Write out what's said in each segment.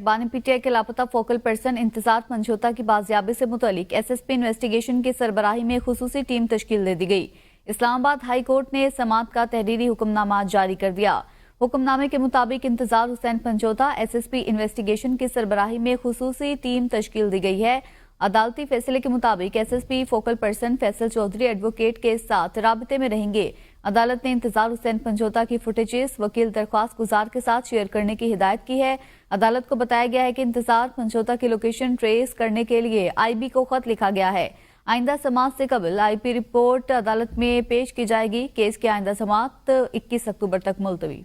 बानी पीटीआई के लापता फोकल पर्सन इंतजार मंझोता की बाजियाबी से मुतालिक एसएसपी इन्वेस्टिगेशन की सरबराही में खुसूसी टीम तश्कील दे दी गई। इस्लामाबाद हाई कोर्ट ने समात का तहरीरी हुक्मनामा जारी कर दिया। हुक्मनामे के मुताबिक इंतजार हुसैन पंचोता एसएसपी इन्वेस्टिगेशन की सरबराही में खुसूसी टीम तश्कील दी गई है। अदालती फैसले के मुताबिक SSP focal person Faisal Chaudhry advocate के साथ राबते में रहेंगे। अदालत ने इंतजार हुसैन पंचोता की फुटेजेस वकील दरख्वास्त गुजार के साथ शेयर करने की हिदायत की है। अदालत को बताया गया है कि इंतजार पंचोता की लोकेशन ट्रेस करने के लिए आईबी को खत लिखा गया है। आइंदा समात से कबल आईपी रिपोर्ट अदालत में पेश की जाएगी। केस की आइंदा समात 21 अक्टूबर तक मुलतवी।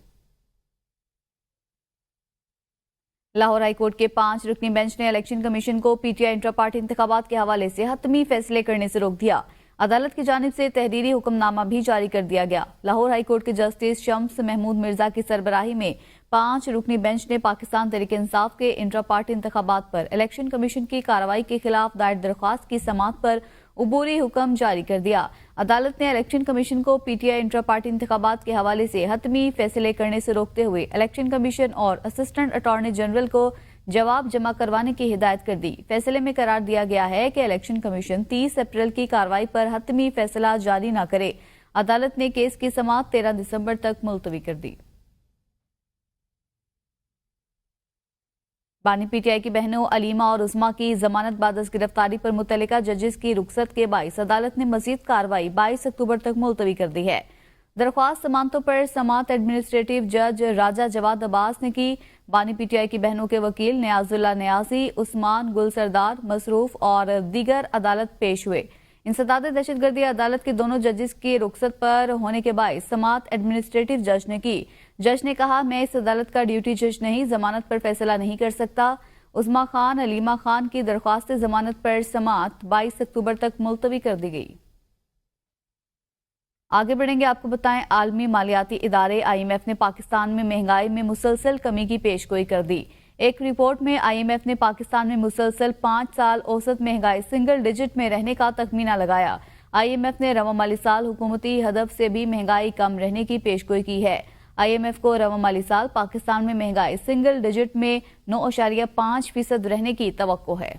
लाहौर हाईकोर्ट के 5 रुकनी बेंच ने इलेक्शन कमीशन को पीटीआई इंट्रा पार्टी इंतखाबात के हवाले से हतमी फैसले करने से रोक दिया। अदालत की जानिब से तहरीरी हुक्मनामा भी जारी कर दिया गया। लाहौर हाईकोर्ट के जस्टिस शम्स महमूद मिर्जा की सरबराही में 5 रुकनी बेंच ने पाकिस्तान तहरीक इंसाफ के इंट्रा पार्टी इंतखाबात पर इलेक्शन कमीशन की कार्रवाई के खिलाफ दायर दरख्वास्त की समात पर उबूरी हुक्म जारी कर दिया। अदालत ने इलेक्शन कमीशन को पीटीआई इंट्रा पार्टी इंतखाबात के हवाले से हतमी फैसले करने से रोकते हुए इलेक्शन कमीशन और असिस्टेंट अटॉर्नी जनरल को जवाब जमा करवाने की हिदायत कर दी। फैसले में करार दिया गया है कि इलेक्शन कमीशन 30 अप्रैल की कार्रवाई पर हतमी फैसला जारी न करे। अदालत ने केस की समात 13 दिसंबर तक मुलतवी कर दी। बानी पीटीआई की बहनों अलीमा और उस्मा की जमानत बादस गिरफ्तारी पर मुतल्लिका जजेस की रुखसत के बाइस अदालत ने मजीद कार्रवाई 22 अक्टूबर तक मुलतवी कर दी है। दरख्वास्त समातों पर समात एडमिनिस्ट्रेटिव जज राजा जवाद अब्बास ने की। बानी पीटीआई की बहनों के वकील नियाजुल्ला नियाजी, उस्मान गुल सरदार, मसरूफ और दीगर अदालत पेश हुए। इंसदाद दहशतगर्दी अदालत के दोनों जजेस की रुखसत पर होने के बाइस समात एडमिनिस्ट्रेटिव जज ने की। जज ने कहा, मैं इस अदालत का ड्यूटी जज नहीं, जमानत पर फैसला नहीं कर सकता। उस्मा खान, अलीमा खान की दरख्वास्त जमानत पर समात 22 अक्टूबर तक मुलतवी कर दी गई। आगे बढ़ेंगे, आपको बताएं, आलमी मालियाती इदारे IMF ने पाकिस्तान में महंगाई में मुसलसल कमी की पेशगोई कर दी। एक रिपोर्ट में IMF ने पाकिस्तान में मुसलसल 5 साल औसत महंगाई सिंगल डिजिट में रहने का तखमीना लगाया। IMF ने रवा माली साल हुकूमती हदफ से भी महंगाई कम रहने की पेशगोई की है। IMF को रवा माली साल पाकिस्तान में महंगाई सिंगल डिजिट में 9.5% रहने की तवक्को है।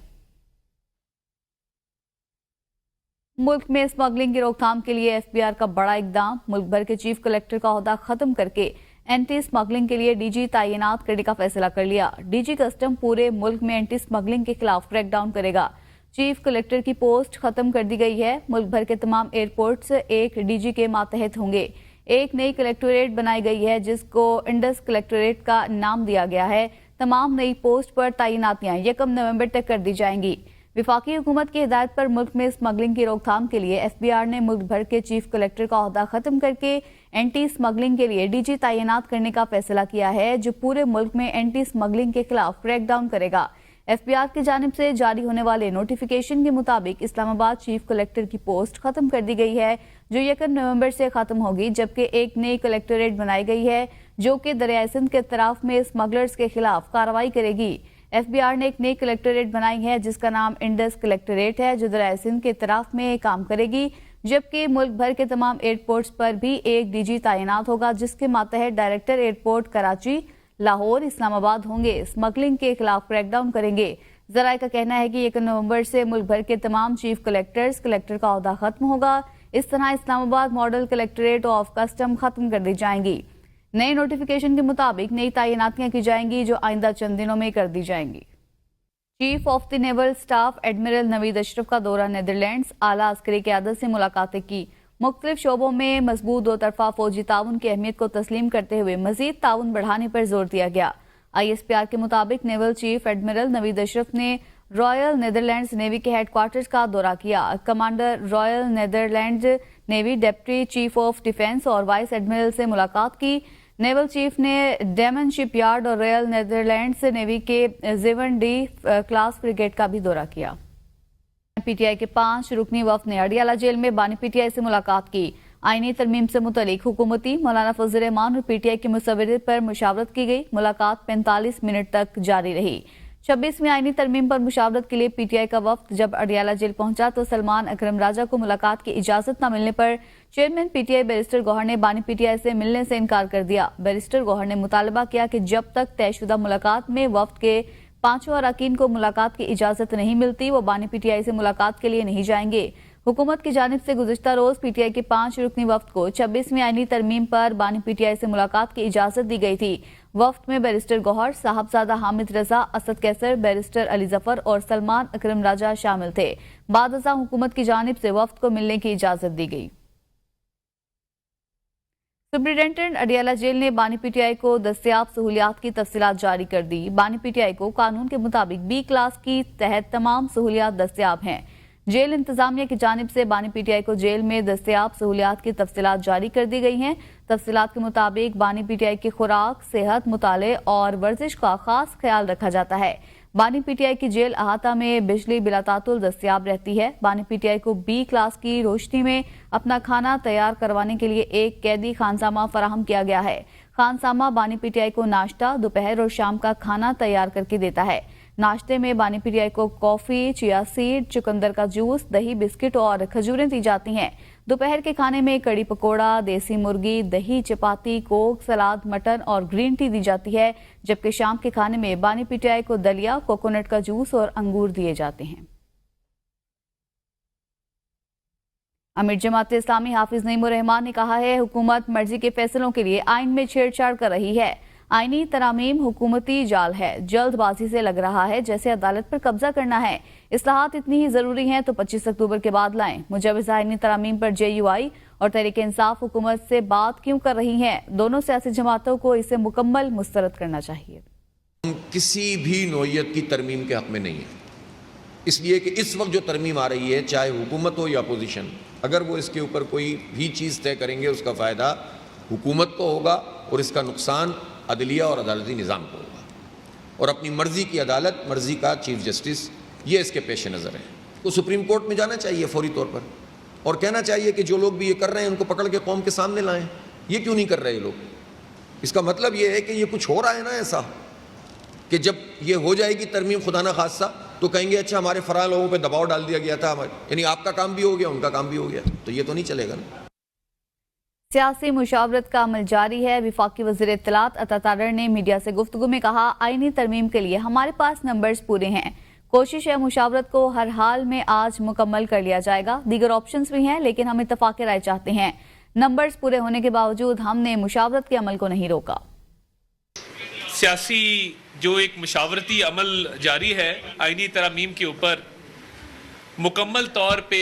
मुल्क में स्मगलिंग की रोकथाम के लिए FBR का बड़ा इकदाम। मुल्क भर के चीफ कलेक्टर का ओहदा खत्म करके एंटी स्मगलिंग के लिए DG तैनात करने का फैसला कर लिया। DG कस्टम पूरे मुल्क में एंटी स्मगलिंग के खिलाफ क्रैकडाउन करेगा। चीफ कलेक्टर की पोस्ट खत्म कर दी गई है। मुल्क भर के तमाम एयरपोर्ट्स एक DG के मातहत होंगे। एक नई कलेक्टोरेट बनाई गई है जिसको इंडस कलेक्टोरेट का नाम दिया गया है। तमाम नई पोस्ट पर तैनातियां 1 नवंबर तक कर दी जाएंगी। विफाकी हुकूमत की हिदायत पर मुल्क में स्मगलिंग की रोकथाम के लिए FBR ने मुल्क भर के चीफ कलेक्टर का ओहदा खत्म करके एंटी स्मगलिंग के लिए DG तैनात करने का फैसला किया है, जो पूरे मुल्क में एंटी स्मगलिंग के खिलाफ क्रैकडाउन करेगा। FBR की जानिब से जारी होने वाले नोटिफिकेशन के मुताबिक इस्लामाबाद चीफ कलेक्टर की पोस्ट खत्म कर दी गई है, जो 1 नवंबर से खत्म होगी, जबकि एक नई कलेक्टोरेट बनाई गई है जो कि दरियाए सिंध के तरफ में स्मगलर्स के खिलाफ कार्रवाई करेगी। FBR ने एक नई कलेक्टोरेट बनाई है जिसका नाम इंडस कलेक्टोरेट है, जो दरियाए सिंध के तरफ में काम करेगी, जबकि मुल्क भर के तमाम एयरपोर्ट्स पर भी एक DG तैनात होगा जिसके मातहत डायरेक्टर एयरपोर्ट कराची, लाहौर, इस्लामाबाद होंगे। स्मगलिंग के खिलाफ क्रैकडाउन करेंगे। जराये का कहना है कि 1 नवंबर से मुल्क भर के तमाम चीफ कलेक्टर का ओहदा खत्म होगा। इस तरह Islamabad model collectorate of custom खत्म कर दी जाएंगी। नए नोटिफिकेशन के मुताबिक नई तैनातियां की जाएंगी जो आइंदा चंद दिनों में कर दी जाएंगी। Chief of the naval staff admiral Naveed Ashraf का दौरा नीदरलैंड्स, आला अस्करी क़यादत से मुलाकातें की। मुख्तलिफ शोबों में मजबूत दो तरफा फौजी ताउन की अहमियत को तस्लीम करते हुए मजीद ताउन बढ़ाने पर जोर दिया गया। ISPR के मुताबिक naval chief admiral Naveed Ashraf ने रॉयल नीदरलैंड्स नेवी के हेडक्वार्टर्स का दौरा किया। Commander royal Netherlands navy, deputy chief of defence और वाइस एडमिरल से मुलाकात की। नेवल चीफ ने डेमन शिपयार्ड और रॉयल नीदरलैंड्स नेवी के जेवन डी क्लास फ्रिगेट का भी दौरा किया। PTI के 5 रुकनी वफ्द ने अडियाला जेल में बानी PTI से मुलाकात की। आईनी तरमीम से मुतलिक हुकूमती मौलाना फजल रहमान और PTI के मुसव्विर पर मुशावरत की गई। मुलाकात 45 मिनट तक जारी रही। 26वीं आईनी तरमीम पर मुशावरत के लिए PTI का वफ्द जब अडियाला जेल पहुंचा तो सलमान अकरम राजा को मुलाकात की इजाजत न मिलने पर चेयरमैन PTI बैरिस्टर गौहर ने बानी PTI से मिलने से इनकार कर दिया। बैरिस्टर गौहर ने मुतालबा किया कि जब तक तयशुदा मुलाकात में वफ्द के पांचों अरकान को मुलाकात की इजाजत नहीं मिलती, वो बानी पीटीआई से मुलाकात के लिए नहीं जाएंगे। हुकूमत की जानिब से गुज़िश्ता रोज पीटीआई के 5 रुकनी वफ्द को 26वीं आईनी तरमीम पर बानी पीटीआई से मुलाकात की इजाजत दी गई थी। वफ्द में बैरिस्टर गौहर, साहबजादा हामिद रजा, असद कैसर, बैरिस्टर अली जफर और सलमान अकरम राजा शामिल थे। बाद अज़ां हुकूमत की जानिब से वफ्द को मिलने की इजाजत दी गई। सुप्रिंटेंडेंट अडियाला जेल ने बानी पीटीआई को दस्तयाब सहूलियात की तफसीलात जारी कर दी। बानी पीटीआई को कानून के मुताबिक बी क्लास की तहत तमाम सहूलियात दस्तयाब हैं। जेल इंतजामिया की जानिब से बानी पीटीआई को जेल में दस्तयाब सहूलियात की तफसीलात जारी कर दी गई हैं। तफसीलात के मुताबिक बानी पीटीआई की खुराक, सेहत, मुताले और वर्जिश का खास ख्याल रखा जाता है। बानी पीटीआई की जेल अहाता में बिजली बिलातातुल दस्तयाब रहती है। बानी पीटीआई को बी क्लास की रोशनी में अपना खाना तैयार करवाने के लिए एक कैदी खानसामा फराहम किया गया है। खानसामा बानी पीटीआई को नाश्ता, दोपहर और शाम का खाना तैयार करके देता है। नाश्ते में बानी पीटीआई को कॉफी, चिया सीड, चुकंदर का जूस, दही, बिस्किट और खजूरें दी जाती हैं। दोपहर के खाने में कड़ी पकोड़ा, देसी मुर्गी, दही, चपाती, कोक, सलाद, मटन और ग्रीन टी दी जाती है। जबकि शाम के खाने में बानी पीटीआई को दलिया, कोकोनट का जूस और अंगूर दिए जाते हैं। अमीर जमात इस्लामी हाफिज नईमुर रहमान ने कहा है, हुकूमत मर्जी के फैसलों के लिए आइन में छेड़छाड़ कर रही है। आईनी तरामीम हुकूमती जाल है, जल्दबाजी से लग रहा है जैसे अदालत पर कब्जा करना है। इस्लाहात इतनी ही जरूरी हैं तो 25 अक्टूबर के बाद लाएं। मुजवज़ा आईनी तरामीम पर JUI और तहरीक इंसाफ हुकूमत से बात क्यों कर रही हैं? दोनों सियासी जमातों को इसे मुकम्मल मुस्तरद करना चाहिए। हम किसी भी नौइयत की तरमीम के हक में नहीं है, इसलिए कि इस वक्त जो तरमीम आ रही है, चाहे हुकूमत हो या अपोजिशन, अगर वो इसके ऊपर कोई भी चीज़ तय करेंगे उसका फ़ायदा हुकूमत को होगा और इसका नुकसान अदलिया और अदालती निज़ाम को होगा। और अपनी मर्ज़ी की अदालत, मर्ज़ी का चीफ जस्टिस, ये इसके पेश नज़र है। तो सुप्रीम कोर्ट में जाना चाहिए फौरी तौर पर और कहना चाहिए कि जो लोग भी ये कर रहे हैं उनको पकड़ के कौम के सामने लाएं। ये क्यों नहीं कर रहे ये लोग? इसका मतलब ये है कि ये कुछ हो रहा है ना ऐसा कि जब ये हो जाएगी तरमीम खुदा न खास्ता तो कहेंगे अच्छा हमारे फरार लोगों पर दबाव डाल दिया गया था, यानी आपका काम भी हो गया, उनका काम भी हो गया, तो ये तो नहीं चलेगा ना। सियासी मुशावरत का अमल जारी है। वफाकी वज़ीर इत्तलात अता तारर ने मीडिया से गुफ्तगू में कहा, आईनी तरमीम के लिए हमारे पास नंबर्स पूरे हैं। कोशिश है मुशावरत को हर हाल में आज मुकम्मल कर लिया जाएगा। दीगर ऑप्शंस भी हैं लेकिन हम इत्तफाक राय चाहते हैं। नंबर्स पूरे होने के बावजूद हमने मुशावरत के अमल को नहीं रोका। सियासी जो एक मुशावरती अमल जारी है आईनी तरमीम के ऊपर, मुकम्मल तौर पे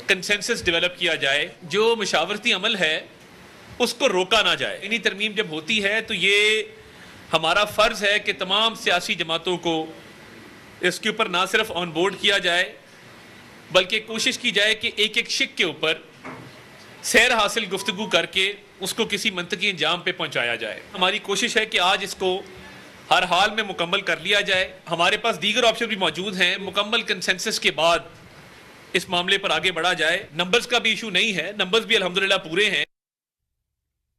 कंसेंसस डेवलप किया जाए। जो मुशावरती अमल है उसको रोका ना जाए। आईनी तरमीम जब होती है तो ये हमारा फ़र्ज़ है कि तमाम सियासी जमातों को इसके ऊपर ना सिर्फ ऑन बोर्ड किया जाए बल्कि कोशिश की जाए कि एक एक शिक के ऊपर सैर हासिल गुफ्तगू करके उसको किसी मंतकी अंजाम पे पहुंचाया जाए। हमारी कोशिश है कि आज इसको हर हाल में मुकम्मल कर लिया जाए। हमारे पास दीगर ऑप्शन भी मौजूद हैं। मुकम्मल कंसेंसस के बाद इस मामले पर आगे बढ़ा जाए। नंबर्स का भी इशू नहीं है, नंबर्स भी अल्हम्दुलिल्लाह पूरे हैं।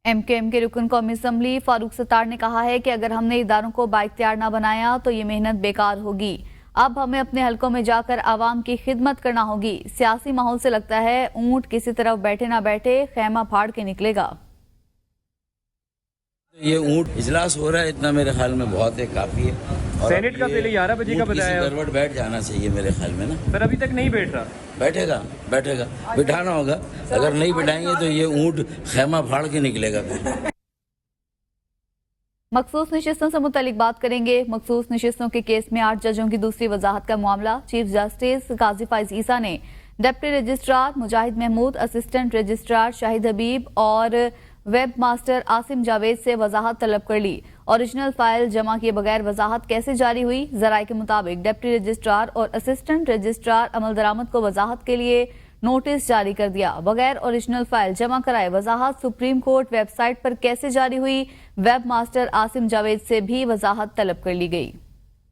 MKM के रुकन कौमी असम्बली फारूक सत्तार ने कहा है कि अगर हमने इदारों को बाइख्तियार ना बनाया तो ये मेहनत बेकार होगी। अब हमें अपने हलकों में जाकर आवाम की खिदमत करना होगी। सियासी माहौल से लगता है ऊंट किसी तरफ बैठे ना बैठे खैमा फाड़ के निकलेगा। ये ऊंट इजलास हो रहा है, इतना मेरे ख्याल में बहुत है, काफी है। सेनेट का पहले 11 बजे का बताया, गड़बड़ बैठ जाना चाहिए मेरे ख्याल में ना। पर अभी तक नहीं बैठ रहा। बैठेगा बिठाना होगा। अगर नहीं बिठाएंगे तो ये ऊंट खैमा फाड़ के निकलेगा। मखसूस नशिस्तों से मुतालिक बात करेंगे। मखसूस नशिस्तों के केस में 8 जजों की दूसरी वजाहत का मामला। चीफ जस्टिस काजी फाइज ईसा ने डिप्टी रजिस्ट्रार मुजाहिद महमूद, असिस्टेंट रजिस्ट्रार शाहिद हबीब और वेब मास्टर आसिम जावेद से वजाहत तलब कर ली। ओरिजिनल फाइल जमा किए बगैर वजाहत कैसे जारी हुई? जराये के मुताबिक डिप्टी रजिस्ट्रार और असिस्टेंट रजिस्ट्रार अमल दरामद को वजाहत के लिए नोटिस जारी कर दिया। बगैर ओरिजिनल फाइल जमा कराए वजाहत सुप्रीम कोर्ट वेबसाइट पर कैसे जारी हुई? वेब मास्टर आसिम जावेद से भी वजाहत तलब कर ली गई।